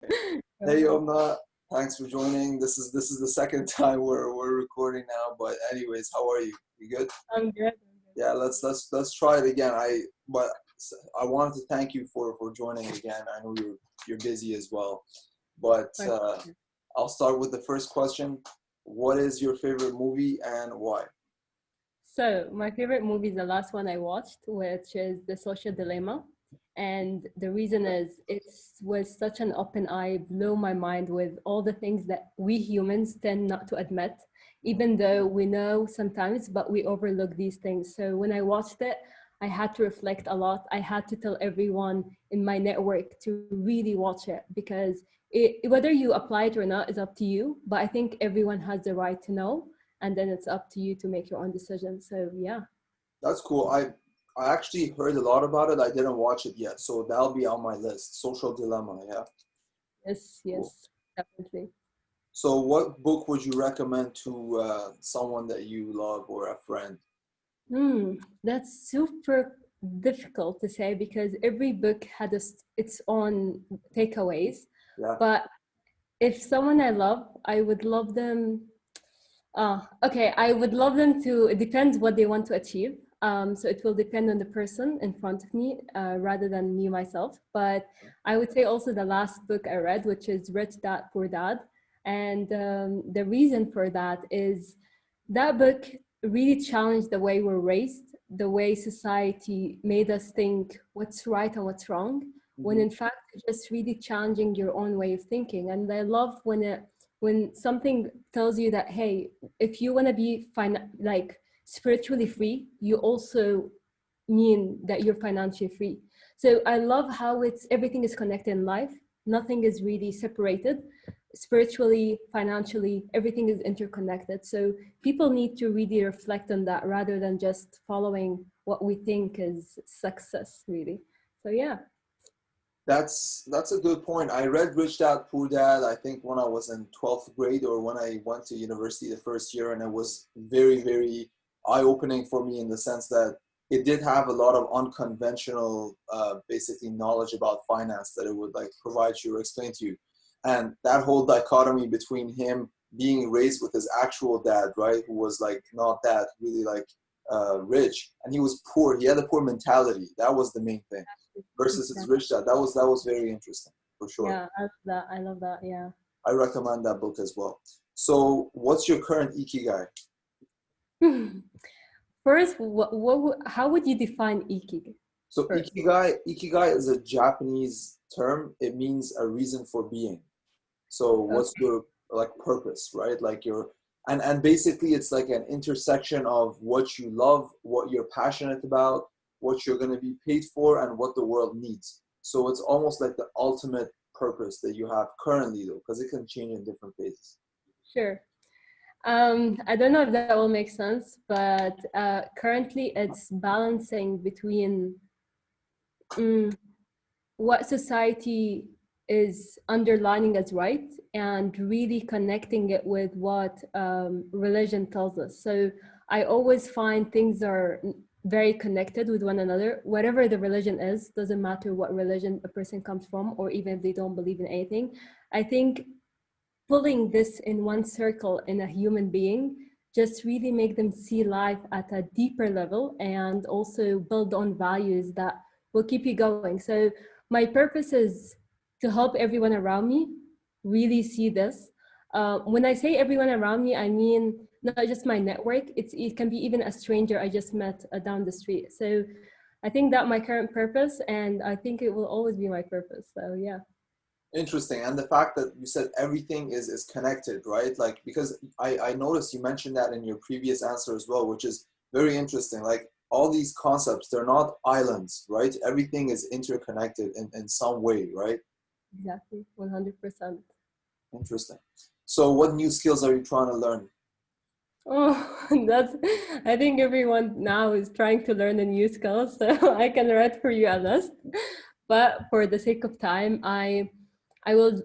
Hey Yomna, thanks for joining. This is the second time we're recording now. But anyways, how are you? You good? I'm good. Yeah, let's try it again. I wanted to thank you for joining again. I know you're busy as well. But I'm good. I'll start with the first question. What is your favorite movie and why? So, my favorite movie is the last one I watched, which is The Social Dilemma. And the reason is it was such an open eye, blew my mind with all the things that we humans tend not to admit, even though we know sometimes, but we overlook these things. So, when I watched it, I had to reflect a lot. I had to tell everyone in my network to really watch it because whether you apply it or not is up to you. But I think everyone has the right to know, and then it's up to you to make your own decision. So yeah. That's cool. I actually heard a lot about it. I didn't watch it yet, so that'll be on my list. Social Dilemma, yeah. Yes, Cool. yes, definitely. So, what book would you recommend to someone that you love or a friend? That's super difficult to say because every book had its own takeaways. Yeah. But if someone I love, I would love them. Okay, I would love them to. It depends what they want to achieve. So it will depend on the person in front of me rather than me myself. But I would say also the last book I read, which is Rich Dad Poor Dad, and the reason for that is that book really challenged the way we're raised, the way society made us think what's right and what's wrong, when Mhm. in fact it's just really challenging your own way of thinking. And I love when something tells you that hey, if you want to be like spiritually free, you also mean that you're financially free. So I love how it's everything is connected in life. Nothing is really separated. Spiritually, financially, everything is interconnected. So people need to really reflect on that rather than just following what we think is success, really. So yeah. That's a good point. I read Rich Dad Poor Dad, I think when I was in 12th grade or when I went to university the first year, and it was very, very eye-opening for me in the sense that it did have a lot of unconventional basically knowledge about finance that it would like provide you or explain to you. And that whole dichotomy between him being raised with his actual dad, right, who was like not that really like rich, and he was poor. He had a poor mentality. That was the main thing versus his Exactly. rich dad. That was very interesting for sure. Yeah, I love that. I love that. Yeah. I recommend that book as well. So, what's your current ikigai? First, how would you define ikigai So, first? ikigai is a Japanese term. It means a reason for being. So, what's Okay. your like purpose, right? Like your and basically it's like an intersection of what you love, what you're passionate about, what you're going to be paid for, and what the world needs. So it's almost like the ultimate purpose that you have currently, though, because it can change in different phases. Sure. I don't know if that will make sense, but currently it's balancing between mm, what society is underlining as right and really connecting it with what religion tells us. So I always find things are very connected with one another. Whatever the religion is, doesn't matter what religion a person comes from, or even if they don't believe in anything. I think pulling this in one circle in a human being just really make them see life at a deeper level and also build on values that will keep you going. So my purpose is to help everyone around me really see this. When I say everyone around me, I mean not just my network. It can be even a stranger I just met down the street. So I think that my current purpose, and I think it will always be my purpose. So yeah. Interesting. And the fact that you said everything is connected, right? Like because I noticed you mentioned that in your previous answer as well, which is very interesting. Like all these concepts, they're not islands, right? Everything is interconnected in some way, right? Exactly, 100%. Interesting. So what new skills are you trying to learn? Oh, that's, I think everyone now is trying to learn a new skill, so I can write for you a list. But for the sake of time, I will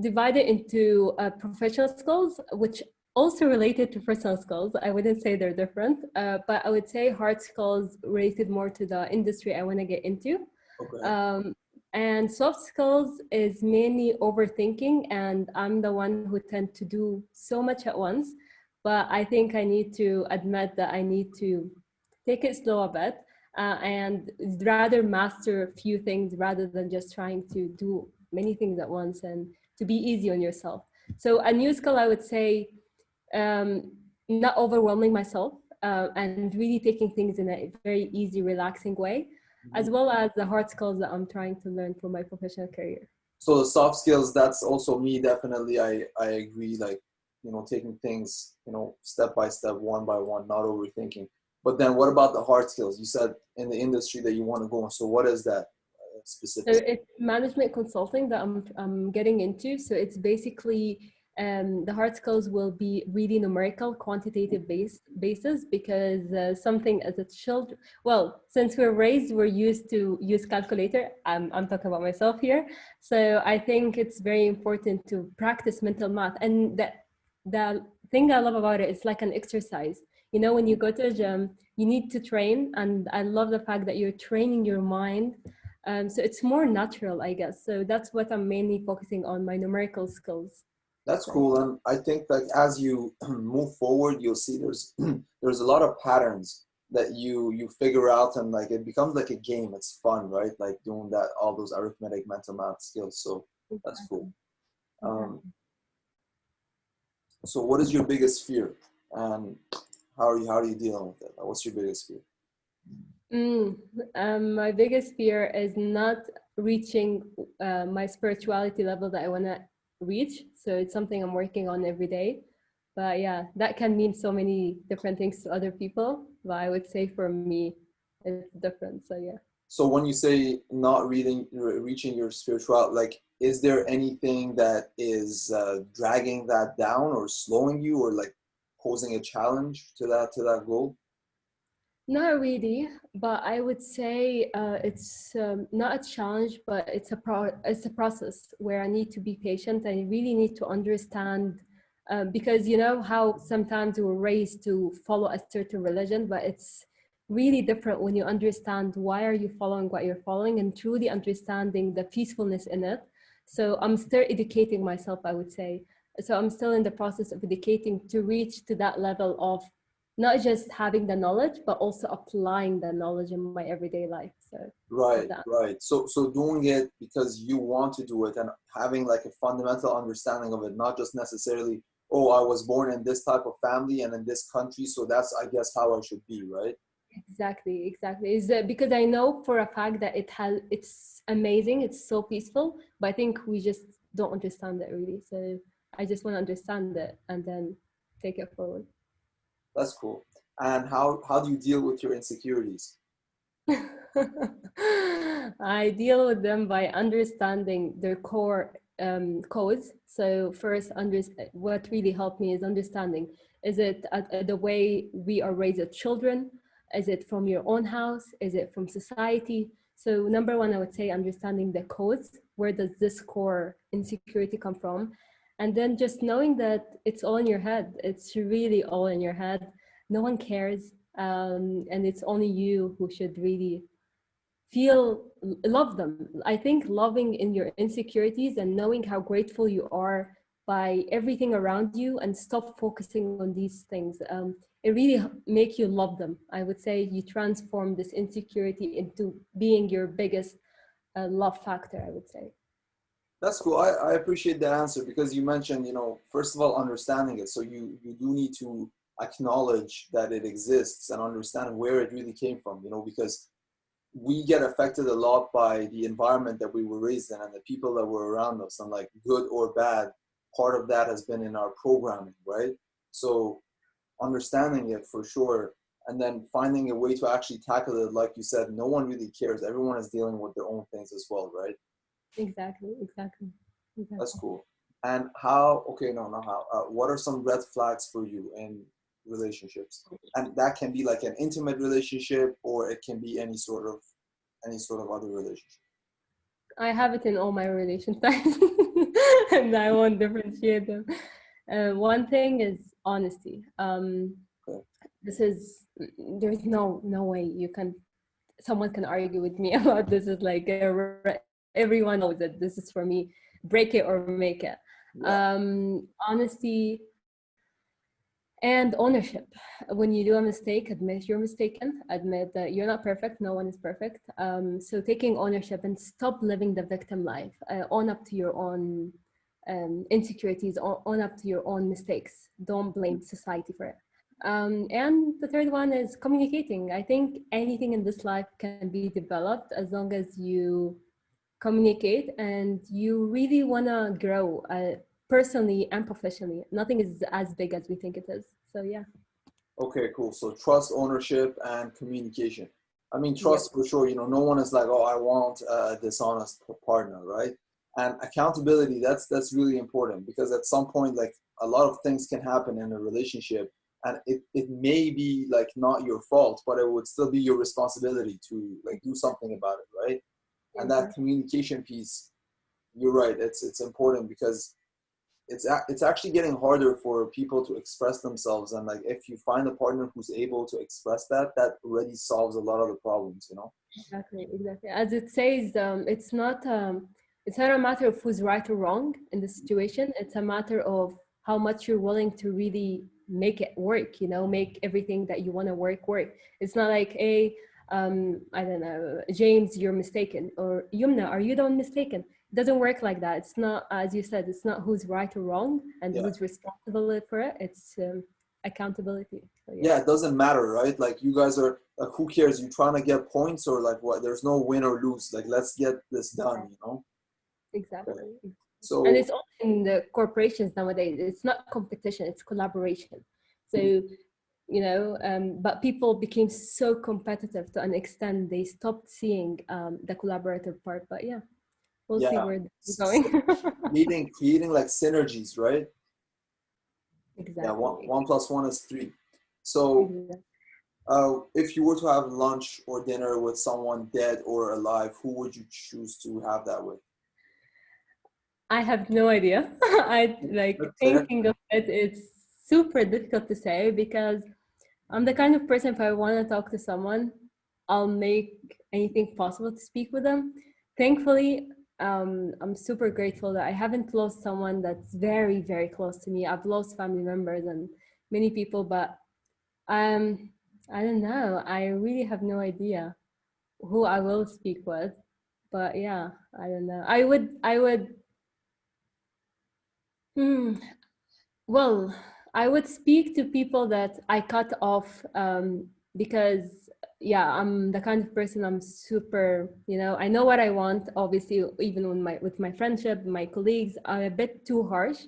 divide it into professional skills, which also related to personal skills. I wouldn't say they're different, but I would say hard skills related more to the industry I want to get into. Okay. Um, And soft skills is mainly overthinking, and I'm the one who tend to do so much at once. But I think I need to admit that I need to take it slow a bit, and rather master a few things rather than just trying to do many things at once, and to be easy on yourself. So a new skill, I would say, um, not overwhelming myself, and really taking things in a very easy, relaxing way, as Mhm. well as the hard skills that I'm trying to learn for my professional career. So the soft skills, that's also me, definitely. I agree, like, taking things, step by step, one by one, not overthinking. But then what about the hard skills? You said in the industry that you want to go in. So what is that So specific? it's management consulting that I'm getting into. So it's basically the hard skills will be really numerical, quantitative basis, because something as a child, well, since we're raised, we're used to use calculator. I'm talking about myself here. So I think it's very important to practice mental math. And the thing I love about it, it's like an exercise. You know, when you go to a gym, you need to train. And I love the fact that you're training your mind, so it's more natural, I guess. So that's what I'm mainly focusing on, my numerical skills. That's So cool. And I think like as you move forward, you'll see there's there's a lot of patterns that you figure out, and like it becomes like a game. It's fun, right? Like doing that, all those arithmetic, mental math skills. So that's cool. exactly, Um, exactly. so what is your biggest fear? And how are you dealing with it? Like, what's your biggest fear? Mm, my biggest fear is not reaching my spirituality level that I want to reach. So it's something I'm working on every day. But yeah, that can mean so many different things to other people. But I would say for me, it's different. So yeah. So when you say not reaching your spiritual, like, is there anything that is dragging that down or slowing you, or like posing a challenge to that goal? Not really, but I would say it's not a challenge, but it's a process where I need to be patient. I really need to understand, because you know how sometimes we're raised to follow a certain religion, but it's really different when you understand why are you following what you're following, and truly understanding the peacefulness in it. So I'm still educating myself, I would say. So I'm still in the process of educating to reach to that level of not just having the knowledge, but also applying the knowledge in my everyday life. So if Right, that. right. So doing it because you want to do it, and having like a fundamental understanding of it, not just necessarily, oh, I was born in this type of family and in this country, so that's, I guess, how I should be, right? Exactly, exactly. Is because I know for a fact that it's amazing, it's so peaceful, but I think we just don't understand it really. So I just want to understand it and then take it forward. That's cool. And how do you deal with your insecurities? I deal with them by understanding their core cause. So first, what really helped me is understanding. Is it the way we are raised as children? Is it from your own house? Is it from society? So number one, I would say understanding the cause. Where does this core insecurity come from? And then just knowing that it's all in your head. It's really all in your head. No one cares, and it's only you who should really feel love them. I think loving in your insecurities and knowing how grateful you are by everything around you, and stop focusing on these things, it really make you love them. I would say you transform this insecurity into being your biggest love factor, I would say. That's cool. I appreciate that answer because you mentioned, first of all, understanding it. So you do need to acknowledge that it exists and understand where it really came from, because we get affected a lot by the environment that we were raised in and the people that were around us, and like good or bad, part of that has been in our programming, right? So understanding it for sure, and then finding a way to actually tackle it, like you said, no one really cares. Everyone is dealing with their own things as well, right? Exactly, exactly, That's exactly. cool. And how, okay, no, not how, what are some red flags for you in relationships? And that can be like an intimate relationship, or it can be any sort of other relationship. I have it in all my relationships, and I won't differentiate them. One thing is honesty. Okay. This is there's no way you can someone can argue with me about this. Is like a red flag. everyone knows that this is for me, break it or make it. Yeah. Honesty and ownership. When you do a mistake, admit you're mistaken, admit that you're not perfect, no one is perfect. So taking ownership and stop living the victim life. Own up to your own insecurities, own up to your own mistakes. Don't blame society for it. And the third one is communicating. I think anything in this life can be developed as long as you communicate and you really want to grow personally and professionally. Nothing is as big as we think it is. So yeah. Okay, cool. So trust, ownership, and communication. I mean, Yep. trust for sure. You know, no one is like, oh, I want a dishonest partner, right? And accountability, that's really important because at some point, like a lot of things can happen in a relationship, and it may be like not your fault, but it would still be your responsibility to like do something about it, right? And that Exactly. communication piece, you're right. It's important because it's actually getting harder for people to express themselves, and like if you find a partner who's able to express that, that already solves a lot of the problems, you know. Exactly, exactly. As it says, it's not a matter of who's right or wrong in the situation. It's a matter of how much you're willing to really make it work. You know, make everything that you want to work. It's not like, hey, I don't know, James, you're mistaken, or Yomna, are you the one mistaken? It doesn't work like that. It's not, as you said, it's not who's right or wrong and Yeah, who's responsible for it. It's accountability. So yeah, yeah, it doesn't matter, right? Like you guys are like, who cares, you trying to get points or like what? There's no win or lose, like let's get this done, you know. Okay, exactly. And so it's all in the corporations nowadays. It's not competition, it's collaboration. So, but people became so competitive to an extent they stopped seeing the collaborative part. But yeah, we'll see yeah, where this is going. creating like synergies, right? Yeah, Exactly. one plus one is three. So Exactly. if you were to have lunch or dinner with someone dead or alive, who would you choose to have that with? I have no idea. I like That's fair. thinking of it, it's super difficult to say because I'm the kind of person, if I want to talk to someone, I'll make anything possible to speak with them. Thankfully, I'm super grateful that I haven't lost someone that's very, very close to me. I've lost family members and many people, but um, I don't know. I really have no idea who I will speak with. But yeah, I don't know. Hmm, well, I would speak to people that I cut off because, yeah, I'm the kind of person I'm super, I know what I want. Obviously, even with my friendship, my colleagues, I'm a bit too harsh,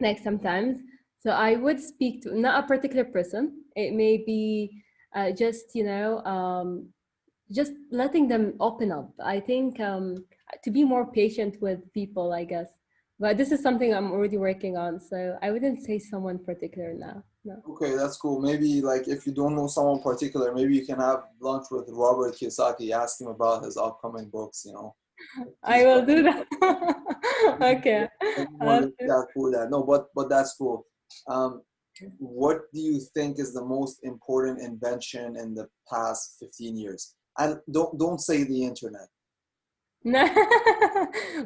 like sometimes. So I would speak to not a particular person. It may be just, just letting them open up. I think to be more patient with people, I guess. But this is something I'm already working on, so I wouldn't say someone particular now. No, Okay, that's cool. Maybe like if you don't know someone particular, maybe you can have lunch with Robert Kiyosaki, ask him about his upcoming books, you know. I He's will do that. Okay. more than Okay. that for that. No, but that's cool. Um, what do you think is the most important invention in the past 15 years? And don't say the internet. No.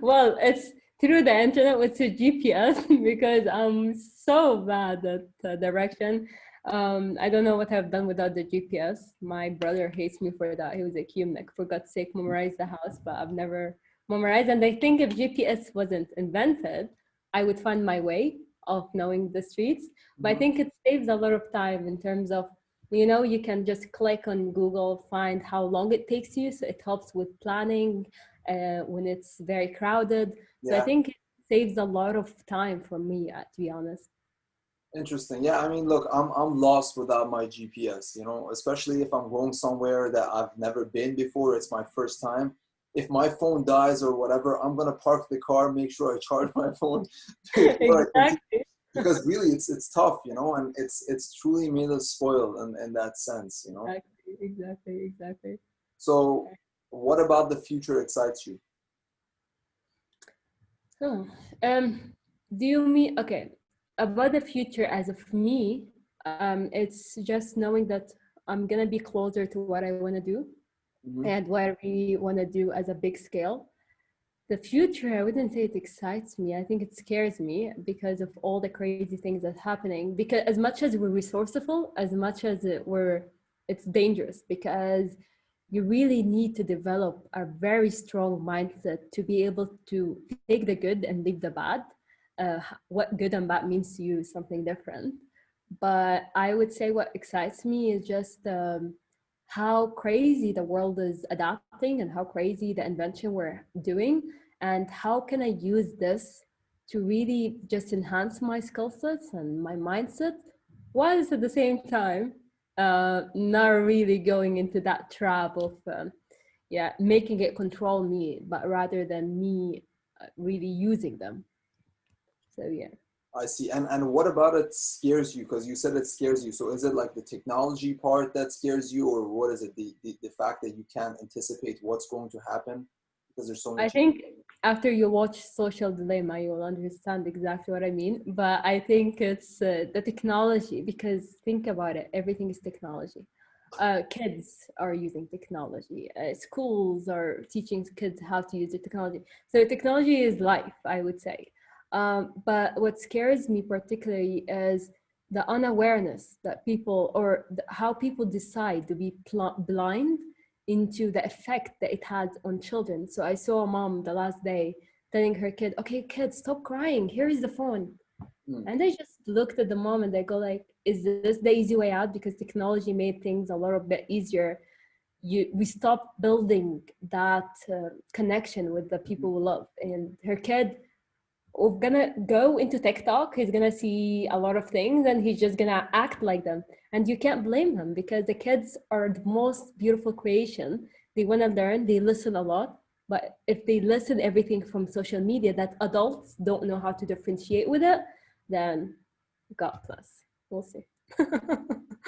Well, it's through the internet with the GPS because I'm so bad at direction. I don't know what I've done without the GPS. My brother hates me for that. He was like, "Yumnik, for God's sake, memorize the house," but I've never memorized. And I think if GPS wasn't invented, I would find my way of knowing the streets. But I Mhm. think it saves a lot of time in terms of you can just click on Google, find how long it takes you. So it helps with planning when it's very crowded. So I Yeah. think it saves a lot of time for me, to be honest. Interesting. Yeah, I mean, look, I'm lost without my GPS, you know, especially if I'm going somewhere that I've never been before, it's my first time. If my phone dies or whatever, I'm gonna park the car, make sure I charge my phone before I continue. Exactly. Because really it's tough, you know, and it's truly made us spoiled in that sense, you know. Exactly. So what about the future excites you? Oh, do you mean okay about the future as of me? It's just knowing that I'm gonna be closer to what I want to do Hmm. and what I really want to do as a big scale. The future, I wouldn't say it excites me. I think it scares me because of all the crazy things that's happening. Because as much as we're resourceful, as much as it's dangerous because you really need to develop a very strong mindset to be able to take the good and leave the bad. What good and bad means to you is something different. But I would say what excites me is just how crazy the world is adapting and how crazy the invention we're doing, and how can I use this to really just enhance my skill sets and my mindset, whilst at the same time not really going into that trap of yeah, making it control me, but rather than me really using them. So yeah. I see. And what about it scares you? Because you said it scares you. So is it like the technology part that scares you, or what is it? The fact that you can't anticipate what's going to happen because there's so many I changes. think after you watch Social Dilemma, you'll understand exactly what I mean. But I think it's the technology, because think about it, everything is technology. Kids are using technology. Schools are teaching kids how to use the technology. So technology is life, I would say. But what scares me particularly is the unawareness that people, or how people decide to be blind into the effect that it has on children. So I saw a mom the last day telling her kid, "Okay, kid, stop crying. Here is the phone." Hmm. And they just looked at the mom and they go like, "Is this the easy way out? Because technology made things a little bit easier. We stopped building that connection with the people we love." And her kid we're gonna go into TikTok, he's gonna see a lot of things and he's just gonna act like them. And you can't blame him because the kids are the most beautiful creation. They wanna learn, they listen a lot. But if they listen everything from social media that adults don't know how to differentiate with it, then God bless. We'll see.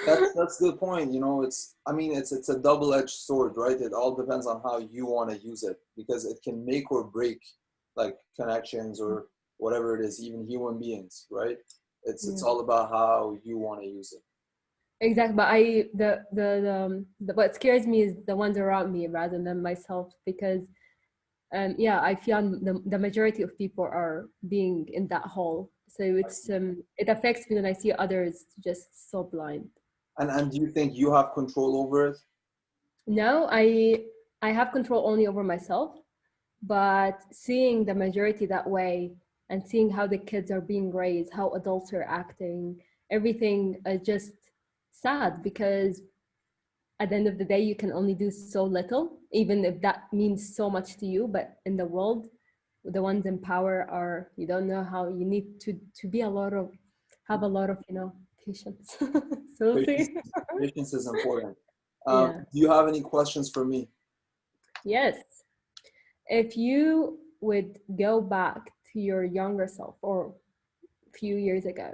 That's the point. You know, it's I mean it's a double-edged sword, right? It all depends on how you want to use it because it can make or break like connections or whatever it is, even human beings, right? It's Yeah. all about how you want to use it. Exactly, but what scares me is the ones around me rather than myself, because yeah, I feel the majority of people are being in that hole. So I it's see. it affects me when I see others just so blind. And do you think you have control over it? No, I have control only over myself, but seeing the majority that way and seeing how the kids are being raised, how adults are acting, everything is just sad because at the end of the day you can only do so little, even if that means so much to you. But in the world, the ones in power are, you don't know how, you need to be a lot of, have a lot of, patience. So we'll Patience, see. patience is important. Yeah. Do you have any questions for me? Yes. If you would go back to your younger self or a few years ago,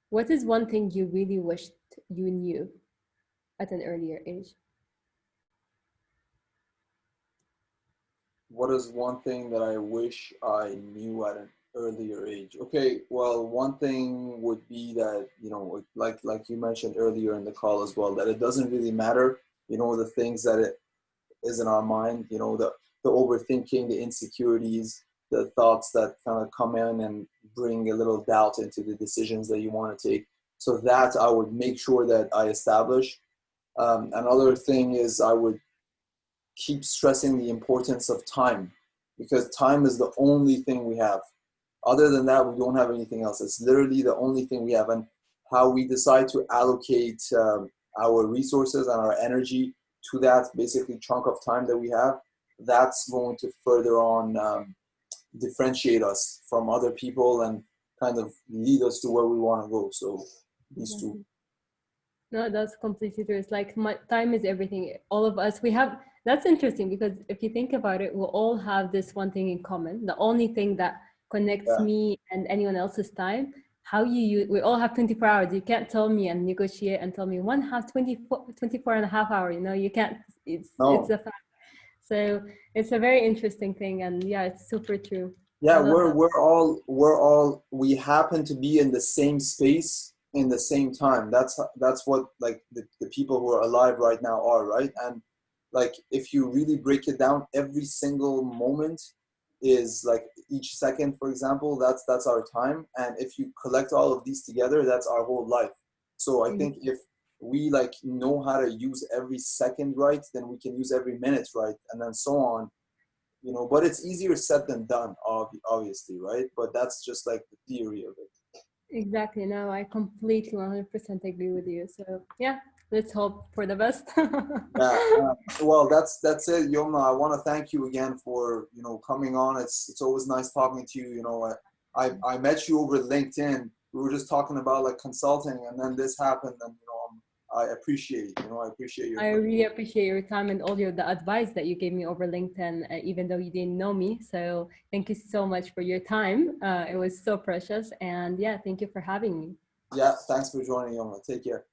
what is one thing you really wished you knew at an earlier age? What is one thing that I wish I knew at an earlier age? Okay, well, one thing would be that, you know, like you mentioned earlier in the call as well, that it doesn't really matter, you know, the things that it is in our mind, you know, the overthinking, the insecurities, the thoughts that kind of come in and bring a little doubt into the decisions that you want to take. So that I would make sure that I establish. Another thing is I would keep stressing the importance of time because time is the only thing we have. Other than that, we don't have anything else. It's literally the only thing we have. And how we decide to allocate our resources and our energy to that basically chunk of time that we have, that's going to further on differentiate us from other people and kind of lead us to where we want to go. So these two. Exactly. No, that's completely true. It's like my time is everything. All of us, we have, that's interesting because if you think about it, we all have this one thing in common. The only thing that connects Yeah. me and anyone else's time, how you use, we all have 24 hours. You can't tell me and negotiate and tell me one has 24 and a half hours. You know, you can't, it's No. a fact. So it's a very interesting thing. And yeah, it's super true. I Yeah, love that. we happen to be in the same space in the same time. That's what like the people who are alive right now are, right? And like if you really break it down, every single moment is like each second, for example, that's our time. And if you collect all of these together, that's our whole life. So I think if we like know how to use every second right, then we can use every minute right, and then so on. You know, but it's easier said than done, obviously, right? But that's just like the theory of it. Exactly. No, I completely 100% agree with you. So yeah, let's hope for the best. Yeah. Well, that's it, Yomna. I want to thank you again for, you know, coming on. It's always nice talking to you. You know, I met you over LinkedIn. We were just talking about like consulting, and then this happened, and you know, I appreciate, you know, I appreciate your I time. really appreciate your time and all the advice that you gave me over LinkedIn, even though you didn't know me. So thank you so much for your time. It was so precious. And yeah, thank you for having me. Yeah, thanks for joining, Yomna. Take care.